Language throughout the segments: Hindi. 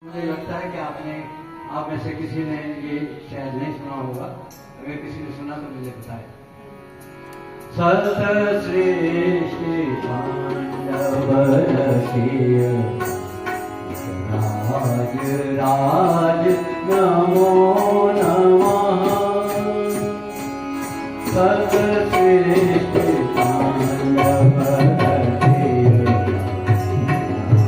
मुझे लगता है कि आप में से किसी ने ये शायद नहीं सुना होगा। अगर किसी ने सुना तो मुझे बताए। सत सृष्टि पांडव रसिय राज राज नमो नमः। सत सृष्टि पांडव रसिय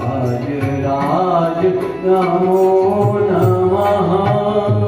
राज राज नमो नमः।